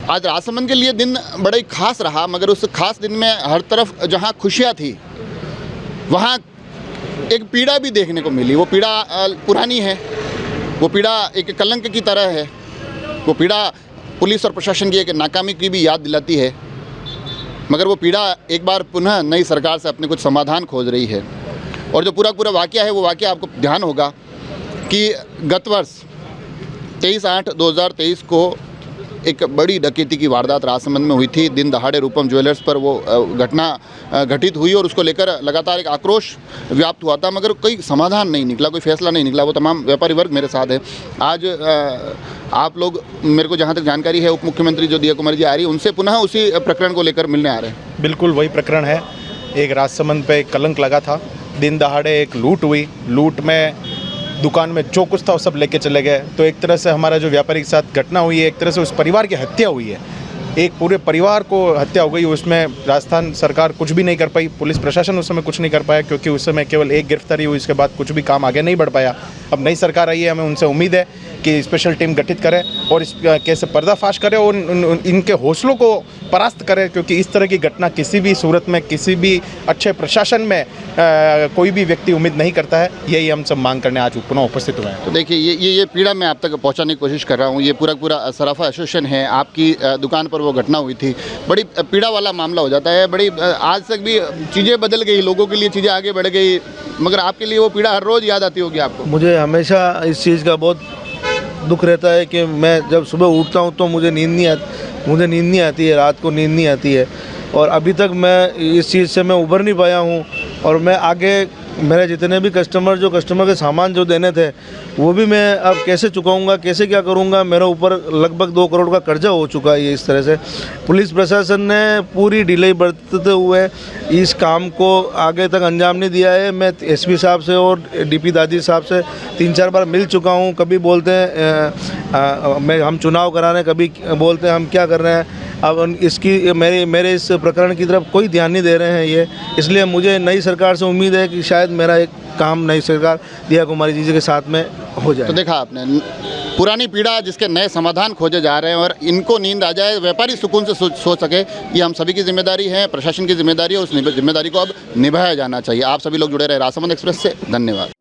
आज राजसमंद के लिए दिन बड़ा ही खास रहा, मगर उस खास दिन में हर तरफ जहां खुशियां थी वहां एक पीड़ा भी देखने को मिली। वो पीड़ा पुरानी है, वो पीड़ा एक कलंक की तरह है, वो पीड़ा पुलिस और प्रशासन की एक नाकामी की भी याद दिलाती है। मगर वो पीड़ा एक बार पुनः नई सरकार से अपने कुछ समाधान खोज रही है। और जो पूरा वाक़या है, वो वाक़या आपको ध्यान होगा कि गत वर्ष 23/8/2023 को एक बड़ी डकैती की वारदात राजसमंद में हुई थी। दिन दहाड़े रूपम ज्वेलर्स पर वो घटना घटित हुई और उसको लेकर लगातार एक आक्रोश व्याप्त हुआ था, मगर कोई समाधान नहीं निकला, कोई फैसला नहीं निकला। वो तमाम व्यापारी वर्ग मेरे साथ है। आज आप लोग, मेरे को जहाँ तक जानकारी है, उप मुख्यमंत्री जो दिया कुमारी जी आ रही है, उनसे पुनः उसी प्रकरण को लेकर मिलने आ रहे हैं। बिल्कुल वही प्रकरण है। एक राजसमंद पे एक कलंक लगा था, दिन दहाड़े एक लूट हुई। लूट में दुकान में जो कुछ था वो सब लेके चले गए। तो एक तरह से हमारा जो व्यापारी के साथ घटना हुई है, एक तरह से उस परिवार की हत्या हुई है। एक पूरे परिवार को हत्या हो गई। उसमें राजस्थान सरकार कुछ भी नहीं कर पाई, पुलिस प्रशासन उस समय कुछ नहीं कर पाया, क्योंकि उस समय केवल एक गिरफ्तारी हुई। इसके बाद कुछ भी काम आगे नहीं बढ़ पाया। अब नई सरकार आई है, हमें उनसे उम्मीद है कि स्पेशल टीम गठित करें और इस केस से पर्दाफाश करें और इनके हौसलों को परास्त करें, क्योंकि इस तरह की घटना किसी भी सूरत में, किसी भी अच्छे प्रशासन में कोई भी व्यक्ति उम्मीद नहीं करता है। यही हम सब मांग करने आज पुनः उपस्थित हुए हैं। तो देखिए, ये पीड़ा मैं आप तक पहुंचाने की कोशिश कर रहा हूं। ये पूरा सराफा एसोसिएशन है। आपकी दुकान पर वो घटना हुई थी, बड़ी पीड़ा वाला मामला हो जाता है। बड़ी आज तक भी चीज़ें बदल गई, लोगों के लिए चीज़ें आगे बढ़ गई, मगर आपके लिए वो पीड़ा हर रोज़ याद आती होगी आपको। मुझे हमेशा इस चीज़ का बहुत दुख रहता है कि मैं जब सुबह उठता हूँ तो मुझे नींद नहीं आती है, रात को नींद नहीं आती है। और अभी तक मैं इस चीज़ से मैं उभर नहीं पाया हूँ। और मैं आगे मेरे जितने भी कस्टमर के सामान जो देने थे, वो भी मैं अब कैसे चुकाऊंगा, कैसे क्या करूंगा। मेरे ऊपर लगभग 2 करोड़ का कर्जा हो चुका है। इस तरह से पुलिस प्रशासन ने पूरी ढिलाई बरतते हुए इस काम को आगे तक अंजाम नहीं दिया है। मैं एसपी साहब से और डीपी दादी साहब से 3-4 बार मिल चुका हूं। कभी बोलते हैं हम चुनाव करा रहे हैं, कभी बोलते हैं हम क्या कर रहे हैं। अब इसकी मेरे इस प्रकरण की तरफ कोई ध्यान नहीं दे रहे हैं ये। इसलिए मुझे नई सरकार से उम्मीद है कि शायद मेरा एक काम नई सरकार दिया कुमारी जी के साथ में हो जाए। तो देखा आपने, पुरानी पीड़ा जिसके नए समाधान खोजे जा रहे हैं और इनको नींद आ जाए, व्यापारी सुकून से सोच सके, ये हम सभी की जिम्मेदारी है, प्रशासन की जिम्मेदारी है। उस जिम्मेदारी को अब निभाया जाना चाहिए। आप सभी लोग जुड़े रहे राजसमंद एक्सप्रेस से। धन्यवाद।